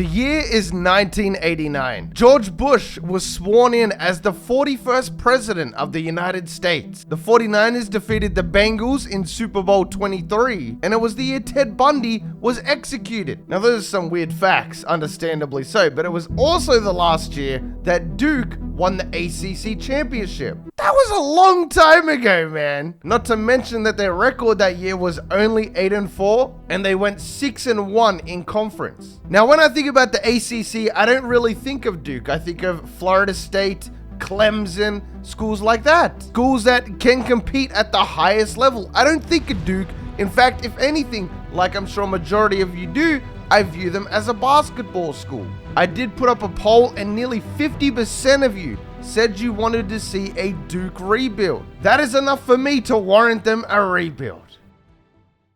The year is 1989. George Bush was sworn in as the 41st president of the United States. The 49ers defeated the Bengals in Super Bowl 23, and it was the year Ted Bundy was executed. Now, those are some weird facts, understandably so, but it was also the last year that Duke won the ACC championship. That was a long time ago, man. Not to mention that their record that year was only 8-4, and they went 6-1 in conference. Now, when I think about the ACC, I don't really think of Duke. I think of Florida State, Clemson, schools like that. Schools that can compete at the highest level. I don't think of Duke. In fact, if anything, like I'm sure a majority of you do, I view them as a basketball school. I did put up a poll and nearly 50% of you said you wanted to see a Duke rebuild. That is enough for me to warrant them a rebuild.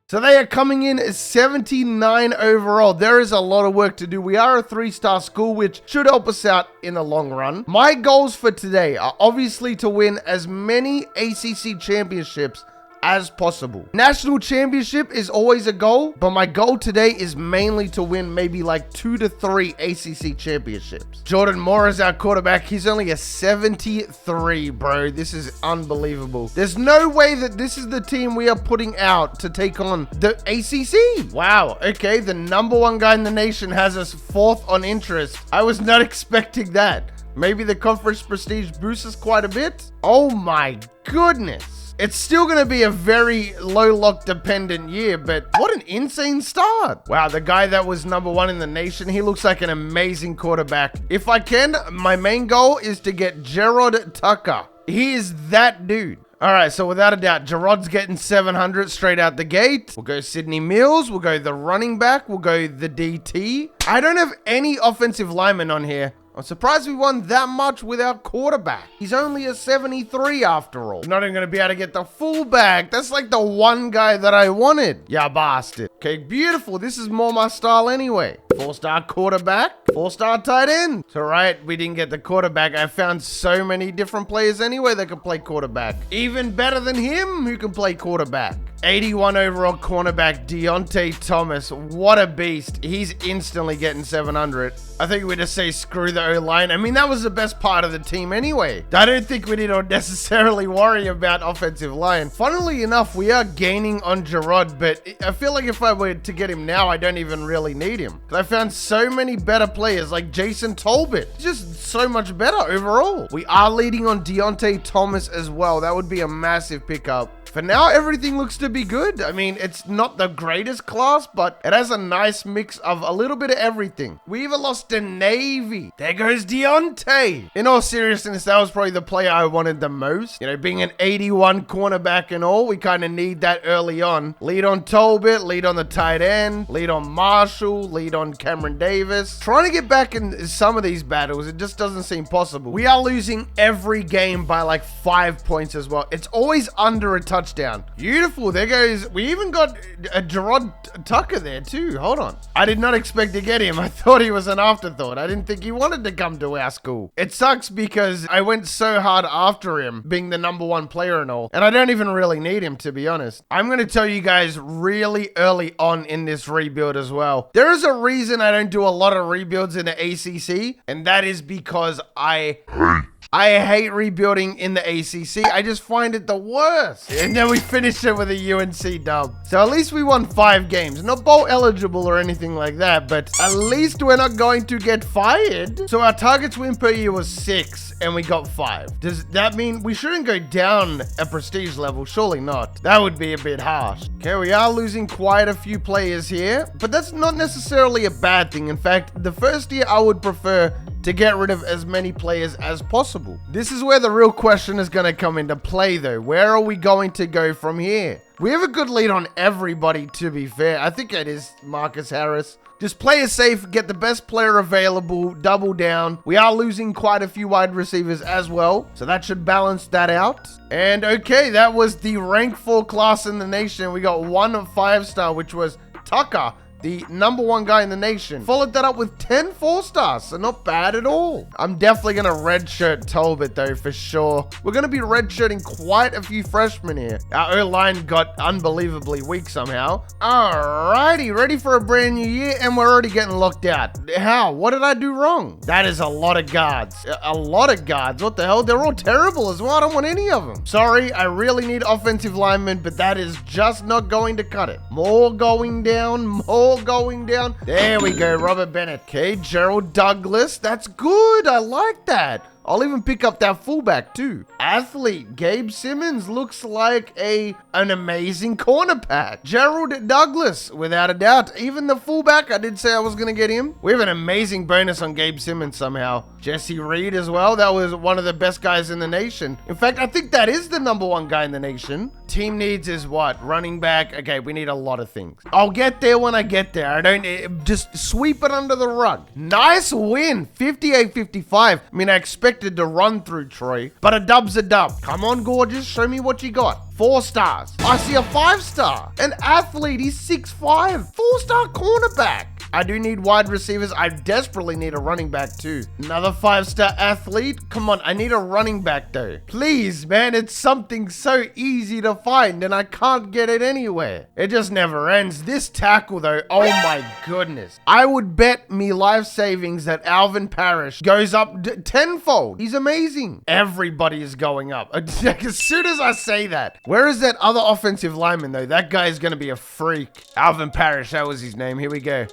So they are coming in as 79 overall. There is a lot of work to do. We are a 3-star school, which should help us out in the long run. My goals for today are obviously to win as many ACC championships as possible. National championship is always a goal, but my goal today is mainly to win maybe like 2 to 3 ACC championships. Jordan Moore is our quarterback. He's only a 73, bro. This is unbelievable. There's no way that this is the team we are putting out to take on the ACC. Wow. Okay, the #1 guy in the nation has us 4th on interest. I was not expecting that. Maybe the conference prestige boosts us quite a bit. Oh my goodness. It's still going to be a very low lock dependent year, but what an insane start. Wow, the guy that was #1 in the nation, he looks like an amazing quarterback. If I can, my main goal is to get Gerard Tucker. He is that dude. All right, so without a doubt, Gerard's getting 700 straight out the gate. We'll go Sidney Mills. We'll go the running back. We'll go the DT. I don't have any offensive linemen on here. I'm surprised we won that much with our quarterback. He's only a 73 after all. Not even going to be able to get the fullback. That's like the one guy that I wanted. Yeah, bastard. Okay, beautiful. This is more my style anyway. 4-star quarterback, 4-star tight end. It's all right, we didn't get the quarterback. I found so many different players anyway that could play quarterback. Even better than him who can play quarterback. 81 overall cornerback, Deontay Thomas. What a beast. He's instantly getting 700. I think we just say screw the O-line. I mean, that was the best part of the team anyway. I don't think we need to necessarily worry about offensive line. Funnily enough, we are gaining on Gerard, but I feel like if I were to get him now, I don't even really need him. I found so many better players like Jason Tolbert. Just so much better overall. We are leading on Deontay Thomas as well. That would be a massive pickup. For now, everything looks to be good. I mean, it's not the greatest class, but it has a nice mix of a little bit of everything. We even lost to Navy. There goes Deontay. In all seriousness, that was probably the player I wanted the most. You know, being an 81 cornerback and all, we kind of need that early on. Lead on Tolbert, lead on the tight end, lead on Marshall, lead on Cameron Davis. Trying to get back in some of these battles, it just doesn't seem possible. We are losing every game by like 5 points as well. It's always under a touchdown. Beautiful. There goes. We even got a Gerard Tucker there too. Hold on. I did not expect to get him. I thought he was an afterthought. I didn't think he wanted to come to our school. It sucks because I went so hard after him being the #1 player and all, and I don't even really need him, to be honest. I'm going to tell you guys really early on in this rebuild as well. There is a reason I don't do a lot of rebuilds in the ACC, and that is because I hate rebuilding in the ACC. I just find it the worst. And then we finished it with a UNC dub. So at least we won 5 games. Not bowl eligible or anything like that, but at least we're not going to get fired. So our targets win per year was 6 and we got 5. Does that mean we shouldn't go down a prestige level? Surely not. That would be a bit harsh. Okay, we are losing quite a few players here, but that's not necessarily a bad thing. In fact, the first year I would prefer to get rid of as many players as possible. This is where the real question is going to come into play though. Where are we going to go from here? We have a good lead on everybody, to be fair. I think it is Marcus Harris. Just play it safe, get the best player available, double down. We are losing quite a few wide receivers as well, so that should balance that out. And okay, that was the rank 4 class in the nation. We got 1 5-star, which was Tucker. the #1 guy in the nation. Followed that up with 10 4-stars, so not bad at all. I'm definitely going to redshirt Talbot, though, for sure. We're going to be redshirting quite a few freshmen here. Our O-line got unbelievably weak somehow. Alrighty, ready for a brand new year, and we're already getting locked out. How? What did I do wrong? That is a lot of guards. A lot of guards. What the hell? They're all terrible as well. I don't want any of them. Sorry, I really need offensive linemen, but that is just not going to cut it. More going down, more going down. There we go, Robert Bennett. Okay, Gerald Douglas. That's good. I like that. I'll even pick up that fullback too. Athlete, Gabe Simmons looks like an amazing cornerback. Gerald Douglas, without a doubt. Even the fullback, I did say I was going to get him. We have an amazing bonus on Gabe Simmons somehow. Jesse Reed as well. That was one of the best guys in the nation. In fact, I think that is the #1 guy in the nation. Team needs is what? Running back. Okay, we need a lot of things. I'll get there when I get there. I don't just sweep it under the rug. Nice win. 58-55. I mean, I expected to run through Troy, but a dub's a dub. Come on, gorgeous. Show me what you got. 4 stars. I see a 5-star. An athlete. He's 6'5". 4-star cornerback. I do need wide receivers. I desperately need a running back too. Another 5-star athlete. Come on, I need a running back though. Please, man, it's something so easy to find and I can't get it anywhere. It just never ends. This tackle though, oh my goodness. I would bet me life savings that Alvin Parrish goes up tenfold. He's amazing. Everybody is going up. As soon as I say that. Where is that other offensive lineman though? That guy is going to be a freak. Alvin Parrish, that was his name. Here we go.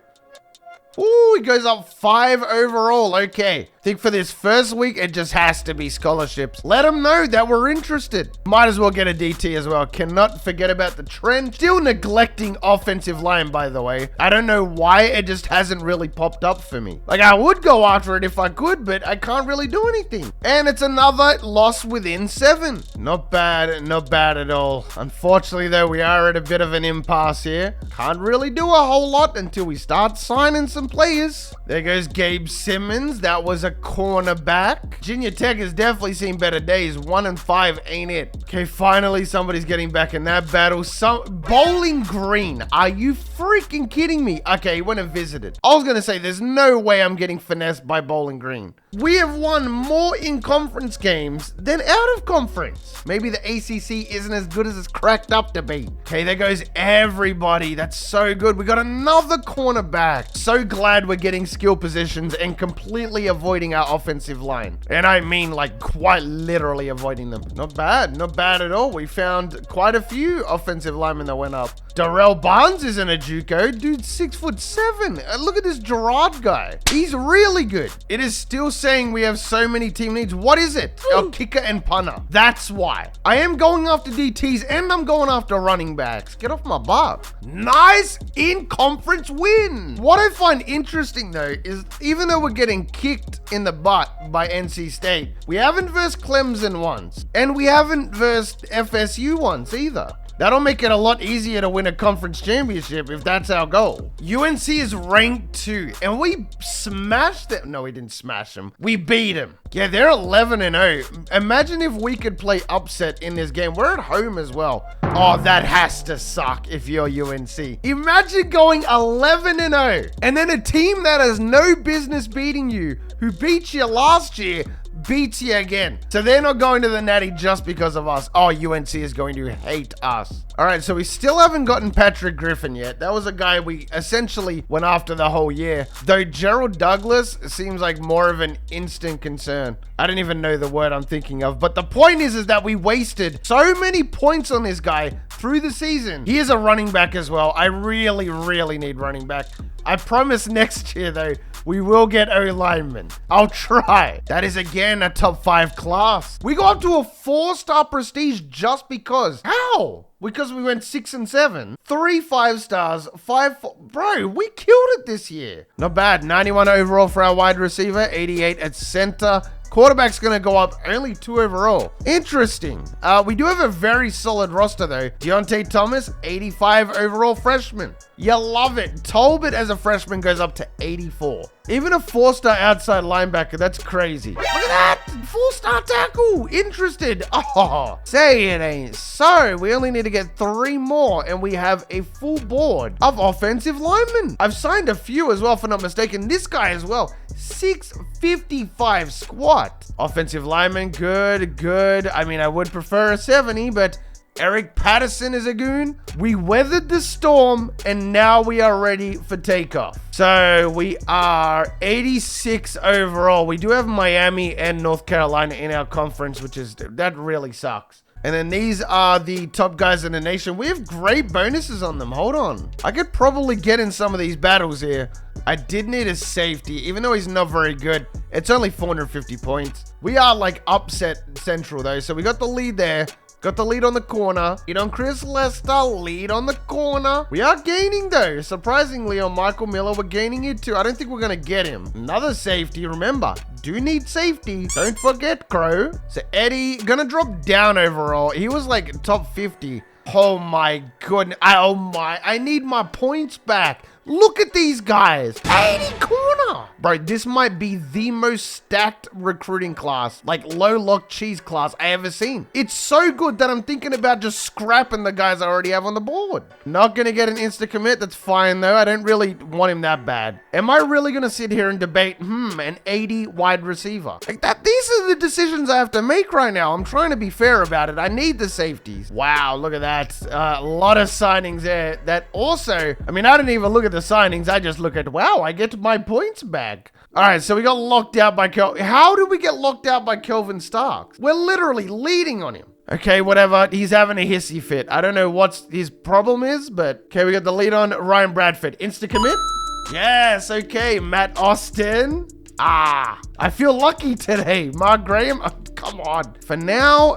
Ooh, he goes up 5 overall. Okay. I think for this first week, it just has to be scholarships. Let them know that we're interested. Might as well get a DT as well. Cannot forget about the trend. Still neglecting offensive line, by the way. I don't know why it just hasn't really popped up for me. Like, I would go after it if I could, but I can't really do anything. And it's another loss within 7. Not bad. Not bad at all. Unfortunately, though, we are at a bit of an impasse here. Can't really do a whole lot until we start signing some players. There goes Gabe Simmons. That was a cornerback. Virginia Tech has definitely seen better days. 1-5 ain't it? Okay, finally somebody's getting back in that battle. Bowling Green. Are you freaking kidding me? Okay, he went and visited. I was gonna say there's no way I'm getting finessed by Bowling Green. We have won more in conference games than out of conference. Maybe the ACC isn't as good as it's cracked up to be. Okay, there goes everybody. That's so good. We got another cornerback. So glad we're getting skill positions and completely avoiding our offensive line. And I mean like quite literally avoiding them. Not bad. Not bad at all. We found quite a few offensive linemen that went up. Darrell Barnes isn't a JUCO. Dude, 6'7". Look at this Gerard guy. He's really good. It is still saying we have so many team needs. What is it? Our kicker and punter. That's why. I am going after DTs and I'm going after running backs. Get off my butt. Nice in-conference win. What I find interesting though is even though we're getting kicked in the butt by NC State, we haven't versed Clemson once. And we haven't versed FSU once either. That'll make it a lot easier to win a conference championship if that's our goal. UNC is ranked 2, and we smashed them. No, we didn't smash them. We beat them. Yeah, they're 11-0. Imagine if we could play upset in this game. We're at home as well. Oh, that has to suck if you're UNC. Imagine going 11-0, and then a team that has no business beating you, who beat you last year, beats you again. So they're not going to the Natty just because of us. Oh, UNC is going to hate us. All right, so we still haven't gotten Patrick Griffin yet. That was a guy we essentially went after the whole year. Though Gerald Douglas seems like more of an instant concern. I don't even know the word I'm thinking of. But the point is that we wasted so many points on this guy through the season. He is a running back as well. I really, really need running back. I promise next year, though, we will get O-linemen. I'll try. That is, again, a top 5 class. We go up to a 4-star prestige just because. How? Because we went 6 and 7. 3 5-stars, 5 4. Bro, we killed it this year. Not bad. 91 overall for our wide receiver, 88 at center. Quarterback's going to go up only 2 overall. Interesting. We do have a very solid roster, though. Deontay Thomas, 85 overall freshman. You love it. Talbot as a freshman goes up to 84. Even a 4-star outside linebacker. That's crazy. Look at that. 4-star tackle. Interested. Oh, say it ain't so. We only need to get 3 more, and we have a full board of offensive linemen. I've signed a few as well, if I'm not mistaken. This guy as well. 655 squat. Offensive lineman, good. I mean, I would prefer a 70, but Eric Patterson is a goon. We weathered the storm, and now we are ready for takeoff. So we are 86 overall. We do have Miami and North Carolina in our conference, that really sucks. And then these are the top guys in the nation. We have great bonuses on them. Hold on. I could probably get in some of these battles here. I did need a safety, even though he's not very good. It's only 450 points. We are like upset central though. So we got the lead there. Got the lead on the corner. Lead on Chris Lester. Lead on the corner. We are gaining though. Surprisingly on Michael Miller, we're gaining it too. I don't think we're going to get him. Another safety. Remember, do need safety. Don't forget Crowe. So Eddie, gonna drop down overall. He was like top 50. Oh my goodness. I need my points back. Look at these guys. 80 corner. Bro, this might be the most stacked recruiting class, like low lock cheese class I ever seen. It's so good that I'm thinking about just scrapping the guys I already have on the board. Not going to get an insta commit. That's fine though. I don't really want him that bad. Am I really going to sit here and debate, an 80 wide receiver? Like that, these are the decisions I have to make right now. I'm trying to be fair about it. I need the safeties. Wow, look at that. A lot of signings there. That also, I mean, I didn't even look at the signings. I just look at, wow, I get my points back. All right, so we got locked out by Kelvin. How did we get locked out by Kelvin Starks? We're literally leading on him. Okay, whatever. He's having a hissy fit. I don't know what his problem is, but okay, we got the lead on Ryan Bradford. Insta commit? Yes, okay. Matt Austin. I feel lucky today. Mark Graham, come on. For now,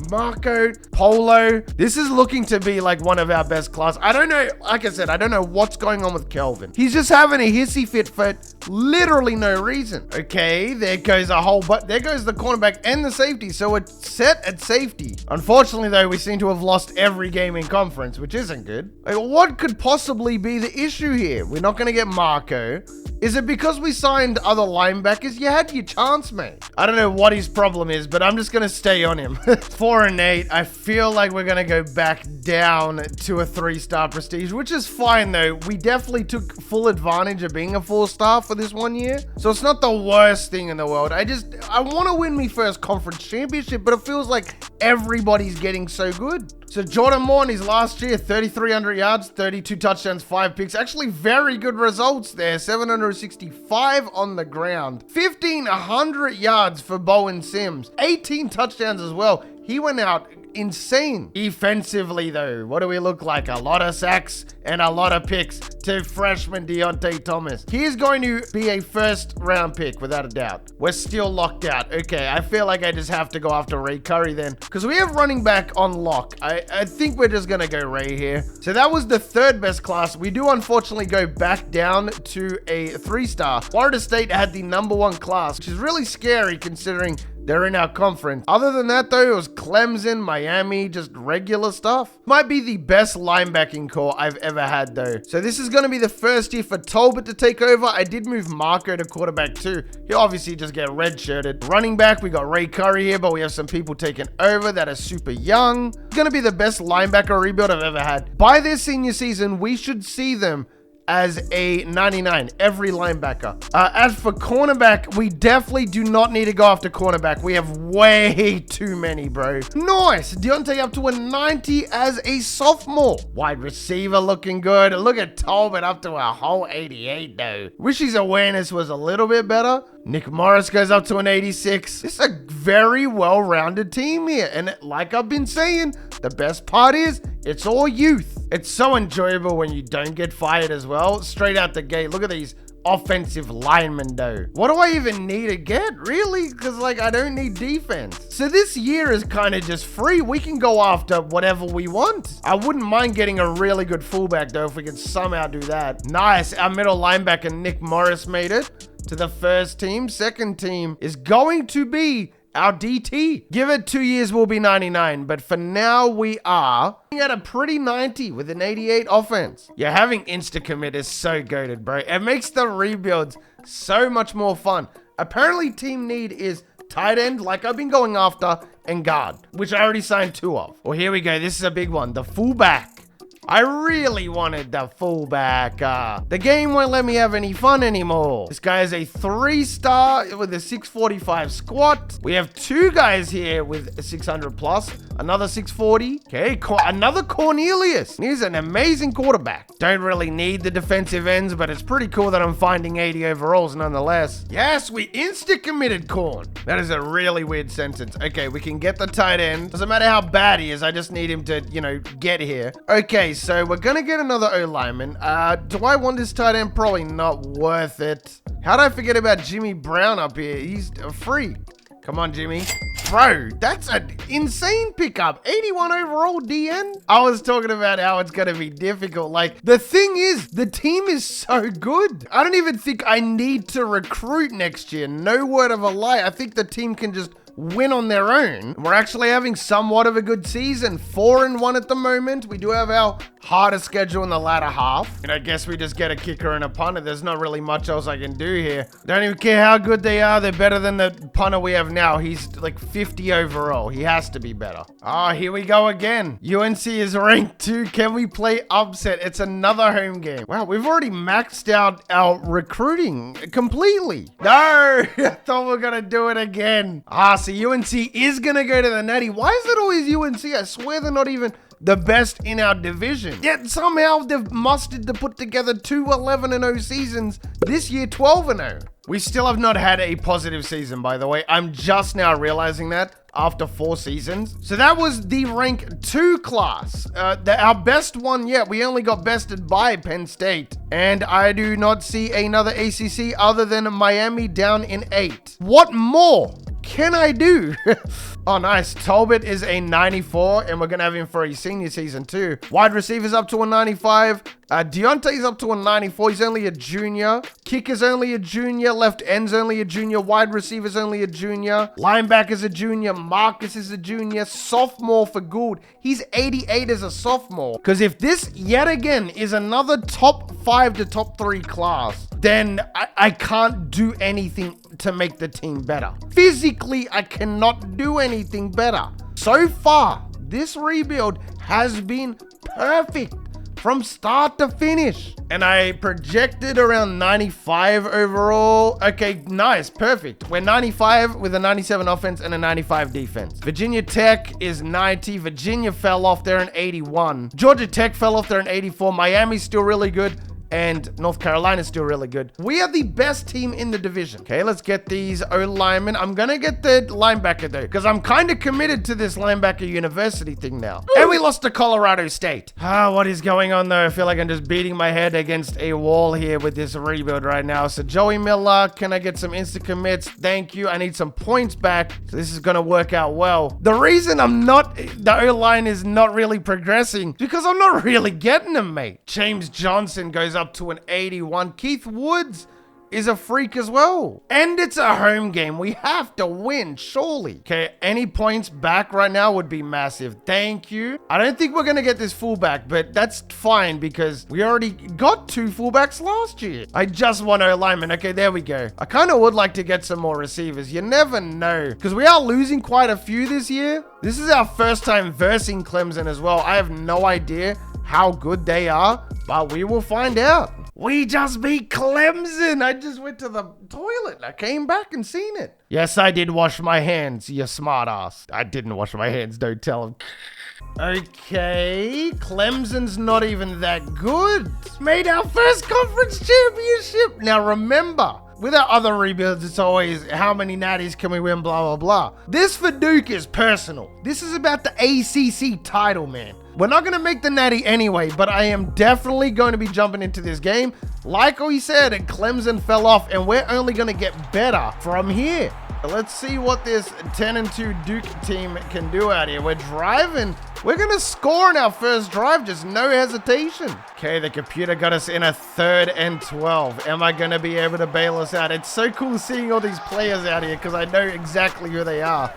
Marco, Polo. This is looking to be like one of our best class. I don't know. Like I said, I don't know what's going on with Kelvin. He's just having a hissy fit for literally no reason. Okay, there goes there goes the cornerback and the safety. So it's set at safety. Unfortunately, though, we seem to have lost every game in conference, which isn't good. Like, what could possibly be the issue here? We're not going to get Marco. Is it because we signed other linebackers? You had your chance, mate. I don't know what his problem is, but I'm just going to stay on him. 4 and 8. I feel like we're going to go back down to a 3-star prestige, which is fine, though. We definitely took full advantage of being a 4-star for this 1 year. So it's not the worst thing in the world. I want to win my first conference championship, but it feels like everybody's getting so good. So Jordan Moore in his last year, 3,300 yards, 32 touchdowns, 5 picks. Actually, very good results there. 765 on the ground. 1,500 yards for Bowen Sims. 18 touchdowns as well. He went out insane. Defensively, though, what do we look like? A lot of sacks and a lot of picks to freshman Deontay Thomas. He is going to be a first-round pick, without a doubt. We're still locked out. Okay, I feel like I just have to go after Ray Curry then, because we have running back on lock. I think we're just going to go Ray here. So that was the 3rd best class. We do unfortunately go back down to a 3-star. Florida State had the #1 class, which is really scary considering they're in our conference. Other than that, though, it was Clemson, Miami, just regular stuff. Might be the best linebacking core I've ever had, though. So this is going to be the first year for Talbot to take over. I did move Marco to quarterback, too. He'll obviously just get redshirted. Running back, we got Ray Curry here, but we have some people taking over that are super young. It's going to be the best linebacker rebuild I've ever had. By their senior season, we should see them as a 99, every linebacker. As for cornerback, we definitely do not need to go after cornerback. We have way too many, bro. Nice. Deontay up to a 90 as a sophomore. Wide receiver looking good. Look at Talbot up to a whole 88, though. Wish his awareness was a little bit better. Nick Morris goes up to an 86. This is a very well-rounded team here. And like I've been saying, the best part is it's all youth. It's so enjoyable when you don't get fired as well. Straight out the gate. Look at these offensive linemen, though. What do I even need to get, really? Because, like, I don't need defense. So this year is kind of just free. We can go after whatever we want. I wouldn't mind getting a really good fullback, though, if we could somehow do that. Nice. Our middle linebacker, Nick Morris, made it. to the first team. Second team is going to be our DT. Give it 2 years, we'll be 99. But for now, we are at a pretty 90 with an 88 offense. Yeah, having insta-commit is so goated, bro. It makes the rebuilds so much more fun. Apparently, team need is tight end, like I've been going after, and guard, which I already signed 2 of. Well, here we go. This is a big one. The fullback. I really wanted the fullback. The game won't let me have any fun anymore. This guy is a 3-star with a 645 squat. We have 2 guys here with a 600 plus. Another 640. Okay, another Cornelius. He's an amazing quarterback. Don't really need the defensive ends, but it's pretty cool that I'm finding 80 overalls nonetheless. Yes, we insta-committed Corn. That is a really weird sentence. Okay, we can get the tight end. Doesn't matter how bad he is. I just need him to, get here. Okay, so we're gonna get another O-lineman. Do I want this tight end? Probably not worth it. How did I forget about Jimmy Brown up here? He's free. Come on, Jimmy. Bro, that's an insane pickup. 81 overall DN. I was talking about how it's gonna be difficult. Like, the thing is, the team is so good. I don't even think I need to recruit next year. No word of a lie. I think the team can just win on their own. We're actually having somewhat of a good season. 4-1 at the moment. We do have our hardest schedule in the latter half. And I guess we just get a kicker and a punter. There's not really much else I can do here. Don't even care how good they are. They're better than the punter we have now. He's like 50 overall. He has to be better. Ah, here we go again. UNC is ranked 2. Can we play upset? It's another home game. Wow, we've already maxed out our recruiting completely. No, I thought we were gonna do it again. So UNC is gonna go to the Natty. Why is it always UNC? I swear they're not even the best in our division. Yet somehow they've mustered to put together 2 11-0 seasons. This year, 12-0. We still have not had a positive season, by the way. I'm just now realizing that after 4 seasons. So that was the rank 2 class. Our best one yet. We only got bested by Penn State. And I do not see another ACC other than Miami down in 8. What more can I do? Oh, nice. Talbot is a 94, and we're going to have him for a senior season too. Wide receivers up to a 95. Deontay's up to a 94. He's only a junior. Kicker's only a junior. Left end's only a junior. Wide receiver's only a junior. Linebacker's a junior. Marcus is a junior. Sophomore for Gould. He's 88 as a sophomore. Because if this yet again is another top 5 to top 3 class, then I can't do anything to make the team better. Physically, I cannot do anything better. So far, this rebuild has been perfect from start to finish. And I projected around 95 overall. Okay, nice, perfect. We're 95 with a 97 offense and a 95 defense. Virginia Tech is 90. Virginia fell off there in 81. Georgia Tech fell off there in 84. Miami's still really good. And North Carolina's still really good. We are the best team in the division. Okay, let's get these O-linemen. I'm gonna get the linebacker though, because I'm kind of committed to this linebacker university thing now. And we lost to Colorado State. What is going on though? I feel like I'm just beating my head against a wall here with this rebuild right now. So Joey Miller, can I get some insta commits? Thank you. I need some points back. So this is gonna work out well. The reason the O-line is not really progressing is because I'm not really getting them, mate. James Johnson goes up to an 81. Keith Woods is a freak as well. And it's a home game. We have to win, surely. Okay, any points back right now would be massive. Thank you. I don't think we're going to get this fullback, but that's fine because we already got 2 fullbacks last year. I just want O-lineman. Okay, there we go. I kind of would like to get some more receivers. You never know, because we are losing quite a few this year. This is our first time versing Clemson as well. I have no idea how good they are, but we will find out. We just beat Clemson. I just went to the toilet. I came back and seen it. Yes, I did wash my hands, you smart ass. I didn't wash my hands, don't tell him. Okay, Clemson's not even that good. Made our first conference championship. Now remember, with our other rebuilds, it's always how many natties can we win, blah, blah, blah. This for Duke is personal. This is about the ACC title, man. We're not going to make the natty anyway, but I am definitely going to be jumping into this game like we said, Clemson fell off, and we're only going to get better from here. Let's see what this 10-2 Duke team can do out here. We're driving. We're going to score in our first drive, just no hesitation. Okay, the computer got us in a 3rd and 12. Am I going to be able to bail us out? It's so cool seeing all these players out here because I know exactly who they are.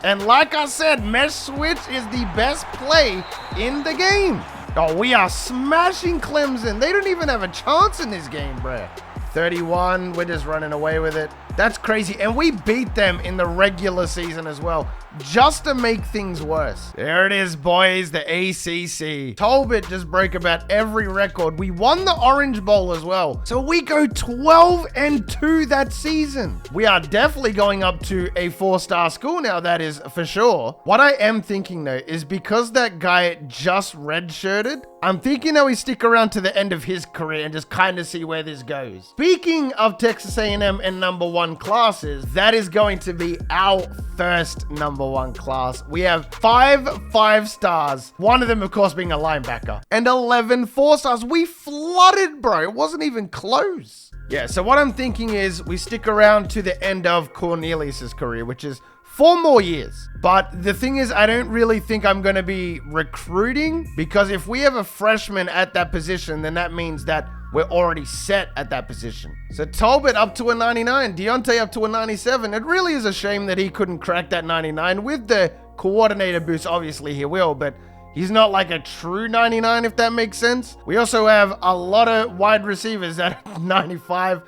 And like I said, mesh switch is the best play in the game. Oh, we are smashing Clemson. They don't even have a chance in this game, bruh. 31, we're just running away with it. That's crazy. And we beat them in the regular season as well, just to make things worse. There it is, boys, the ACC. Talbot just broke about every record. We won the Orange Bowl as well. So we go 12-2 that season. We are definitely going up to a 4-star school now, that is for sure. What I am thinking though is because that guy just redshirted, I'm thinking that we stick around to the end of his career and just kind of see where this goes. Speaking of Texas A&M and #1 classes, that is going to be our first #1 class. We have 5 5-stars, one of them of course being a linebacker, and 11 4-stars. We flooded, bro. It wasn't even close. Yeah, so what I'm thinking is we stick around to the end of Cornelius's career, which is 4 more years. But the thing is, I don't really think I'm going to be recruiting, because if we have a freshman at that position, then that means that we're already set at that position. So Talbot up to a 99, Deontay up to a 97. It really is a shame that he couldn't crack that 99. With the coordinator boost, obviously he will, but he's not like a true 99, if that makes sense. We also have a lot of wide receivers at 95,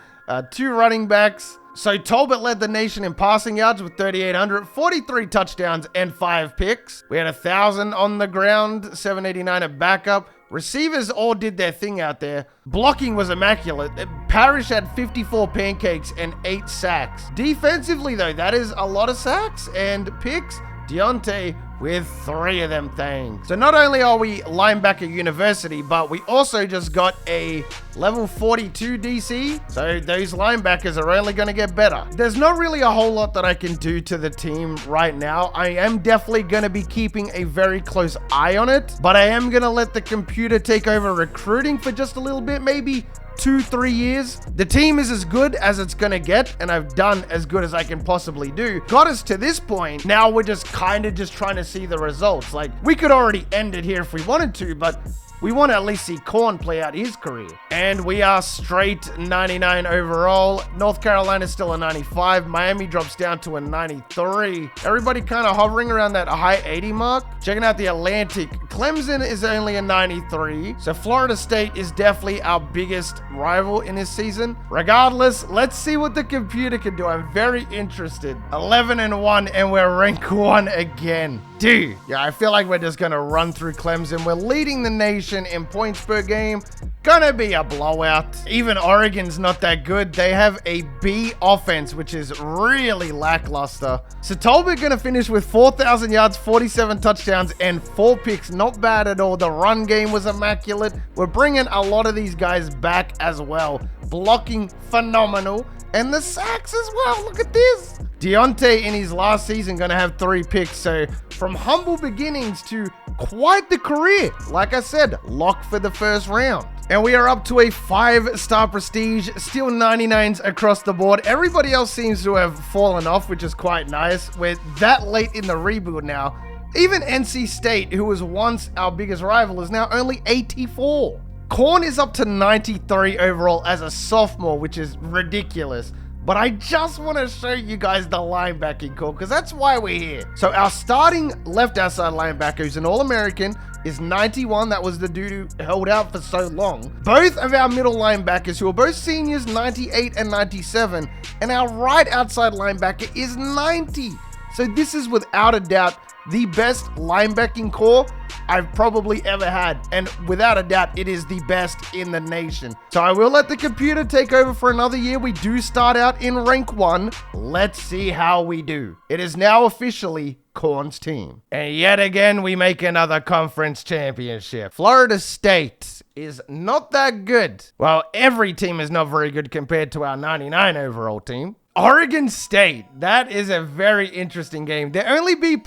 2 running backs. So Talbot led the nation in passing yards with 3,800, 43 touchdowns and 5 picks. We had 1,000 on the ground, 789 at backup. Receivers all did their thing out there. Blocking was immaculate. Parrish had 54 pancakes and 8 sacks. Defensively though, that is a lot of sacks and picks. Deontay with 3 of them things. So not only are we linebacker university, but we also just got a level 42 DC. So those linebackers are only going to get better. There's not really a whole lot that I can do to the team right now. I am definitely going to be keeping a very close eye on it, but I am going to let the computer take over recruiting for just a little bit, maybe 2-3 years. The team is as good as it's gonna get, and I've done as good as I can possibly do. Got us to this point. Now we're just kind of just trying to see the results. Like, we could already end it here if we wanted to, but we want to at least see Korn play out his career. And we are straight 99 overall. North Carolina's still a 95. Miami drops down to a 93. Everybody kind of hovering around that high 80 mark. Checking out the Atlantic. Clemson is only a 93. So Florida State is definitely our biggest rival in this season. Regardless, let's see what the computer can do. I'm very interested. 11-1, and we're rank 1 again. Dude, yeah, I feel like we're just gonna run through Clemson. We're leading the nation in points per game. Gonna be a blowout. Even Oregon's not that good. They have a B offense, which is really lackluster. So Talbot gonna finish with 4,000 yards, 47 touchdowns, and 4 picks. Not bad at all. The run game was immaculate. We're bringing a lot of these guys back as well. Blocking phenomenal. And the sacks as well. Look at this. Deontay in his last season gonna have 3 picks. So from humble beginnings to quite the career. Like I said, lock for the first round. And we are up to a 5-star prestige, still 99s across the board. Everybody else seems to have fallen off, which is quite nice. We're that late in the rebuild now. Even NC State, who was once our biggest rival, is now only 84. Korn is up to 93 overall as a sophomore, which is ridiculous. But I just want to show you guys the linebacking core, because that's why we're here. So our starting left outside linebacker, who's an All-American, is 91. That was the dude who held out for so long. Both of our middle linebackers, who are both seniors, 98 and 97. And our right outside linebacker is 90. So this is without a doubt the best linebacking core I've probably ever had, and without a doubt it is the best in the nation. So I will let the computer take over for another year. We do start out in rank 1. Let's see how we do. It is now officially Korn's team, and yet again we make another conference championship. Florida State is not that good. Well, every team is not very good compared to our 99 overall team. Oregon State. That is a very interesting game. They're only B+.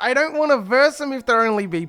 I don't want to verse them if they're only B+.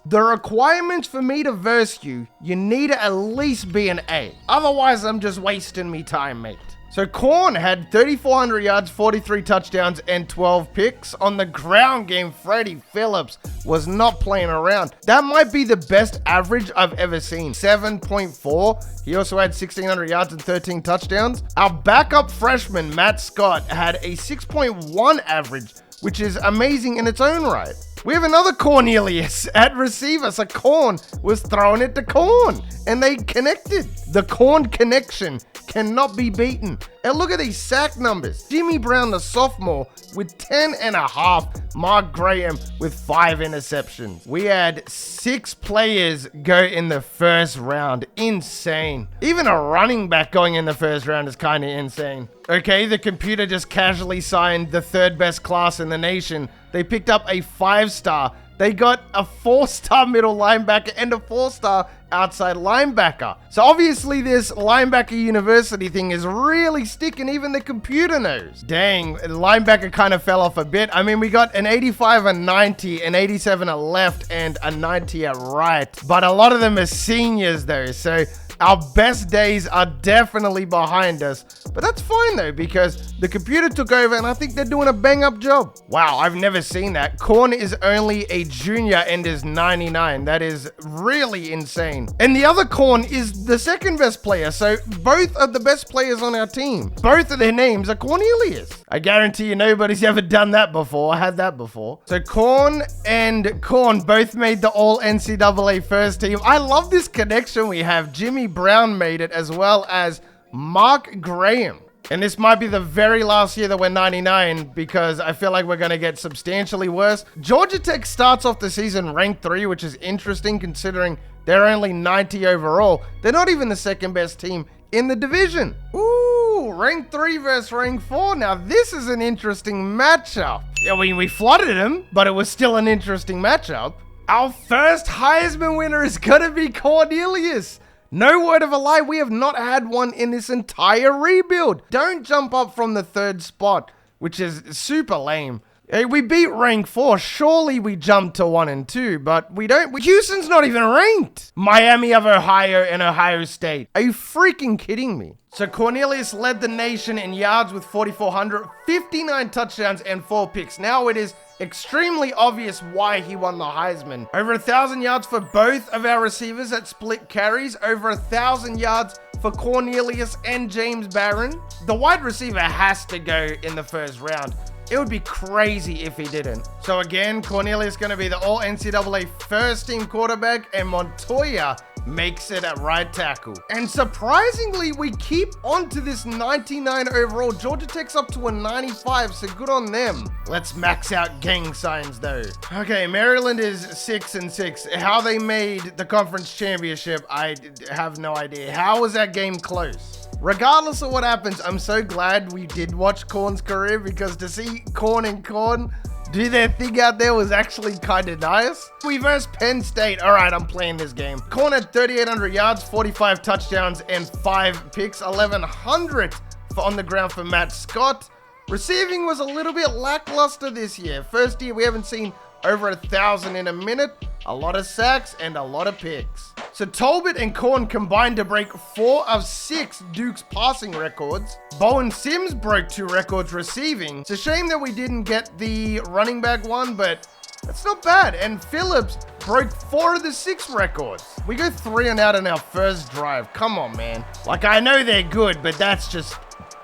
The requirements for me to verse you need to at least be an A. Otherwise, I'm just wasting me time, mate. So Corn had 3,400 yards, 43 touchdowns, and 12 picks. On the ground game, Freddie Phillips was not playing around. That might be the best average I've ever seen. 7.4. He also had 1,600 yards and 13 touchdowns. Our backup freshman, Matt Scott, had a 6.1 average, which is amazing in its own right. We have another Cornelius at receiver. So Corn was throwing it to Corn, and they connected. The Corn connection cannot be beaten. And look at these sack numbers. Jimmy Brown, the sophomore, with 10.5. Mark Graham with 5 interceptions. We had 6 players go in the first round. Insane. Even a running back going in the first round is kind of insane. Okay, the computer just casually signed the 3rd best class in the nation. They picked up a 5-star. They got a 4-star middle linebacker and a 4-star outside linebacker. So obviously this linebacker university thing is really sticking. Even the computer knows. Dang, linebacker kind of fell off a bit. I mean, we got an 85, a 90, an 87 at left, and a 90 at right. But a lot of them are seniors though. So our best days are definitely behind us. But that's fine though, because the computer took over and I think they're doing a bang up job. Wow, I've never seen that. Corn is only a junior and is 99. That is really insane. And the other Corn is the 2nd best player. So both of the best players on our team, both of their names are Cornelius. I guarantee you nobody's ever done that before. I had that before. So Corn and Corn both made the all NCAA first team. I love this connection we have. Jimmy Brown made it, as well as Mark Graham. And this might be the very last year that we're 99, because I feel like we're going to get substantially worse. Georgia Tech starts off the season ranked 3, which is interesting considering they're only 90 overall. They're not even the 2nd best team in the division. Ooh, ranked 3 versus ranked 4. Now this is an interesting matchup. Yeah, we flooded them, but it was still an interesting matchup. Our first Heisman winner is going to be Cornelius. No word of a lie, we have not had one in this entire rebuild. Don't jump up from the 3rd spot, which is super lame. Hey, we beat rank 4. Surely we jumped to 1 and 2, but we don't. Houston's not even ranked. Miami of Ohio and Ohio State. Are you freaking kidding me? So Cornelius led the nation in yards with 4,400, 59 touchdowns and 4 picks. Now it is extremely obvious why he won the Heisman. Over 1,000 yards for both of our receivers at split carries. Over 1,000 yards for Cornelius and James Barron. The wide receiver has to go in the first round. It would be crazy if he didn't. So again, Cornelius going to be the all NCAA first team quarterback, and Montoya makes it at right tackle. And surprisingly, we keep on to this 99 overall. Georgia Tech's up to a 95, so good on them. Let's max out gang signs though. Okay, Maryland is 6-6. How they made the conference championship, I have no idea. How was that game close? Regardless of what happens, I'm so glad we did watch Corn's career, because to see Corn and Corn do their thing out there was actually kind of nice. We versed Penn State. All right, I'm playing this game. Corn had 3,800 yards, 45 touchdowns, and 5 picks. 1,100 on the ground for Matt Scott. Receiving was a little bit lackluster this year. First year, we haven't seen over 1,000 in a minute. A lot of sacks and a lot of picks. So Talbot and Corn combined to break 4 of 6 Duke's passing records. Bowen Sims broke 2 records receiving. It's a shame that we didn't get the running back one, but that's not bad. And Phillips broke 4 of the 6 records. We go 3 and out on our first drive. Come on, man. Like, I know they're good, but that's just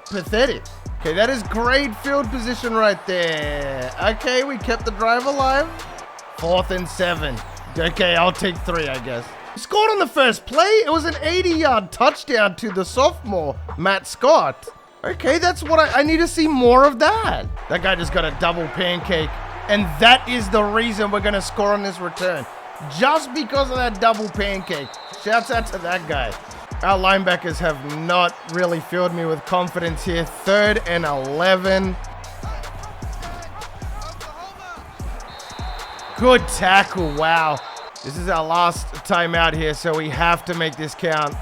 pathetic. Okay, that is great field position right there. Okay, we kept the drive alive. 4th and 7. Okay, I'll take 3, I guess. Scored on the first play. It was an 80-yard touchdown to the sophomore, Matt Scott. Okay, that's what I need to see more of that. That guy just got a double pancake, and that is the reason we're going to score on this return. Just because of that double pancake. Shouts out to that guy. Our linebackers have not really filled me with confidence here. 3rd and 11. Good tackle. Wow. This is our last time out here, so we have to make this count.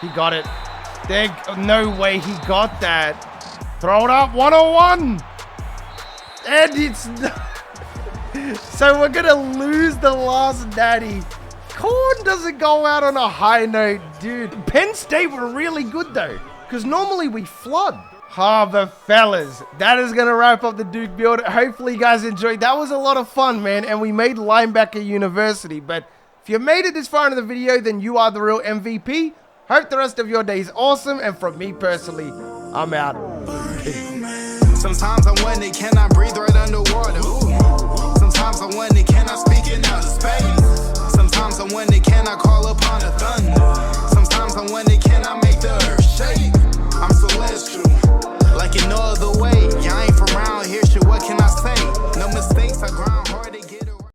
He got it. No way he got that. Throw it up, 101. And it's so we're gonna lose the last natty. Corn doesn't go out on a high note, dude. Penn State were really good though, because normally we flood. But fellas, that is gonna wrap up the Duke build. Hopefully you guys enjoyed. That was a lot of fun, man, and we made Linebacker University. But if you made it this far into the video, then you are the real MVP. Hope the rest of your day is awesome, and from me personally, I'm out. Sometimes I wonder, can I breathe right underwater? Sometimes I wonder, can I speak in outer space? Sometimes I wonder, can I call upon the thunder?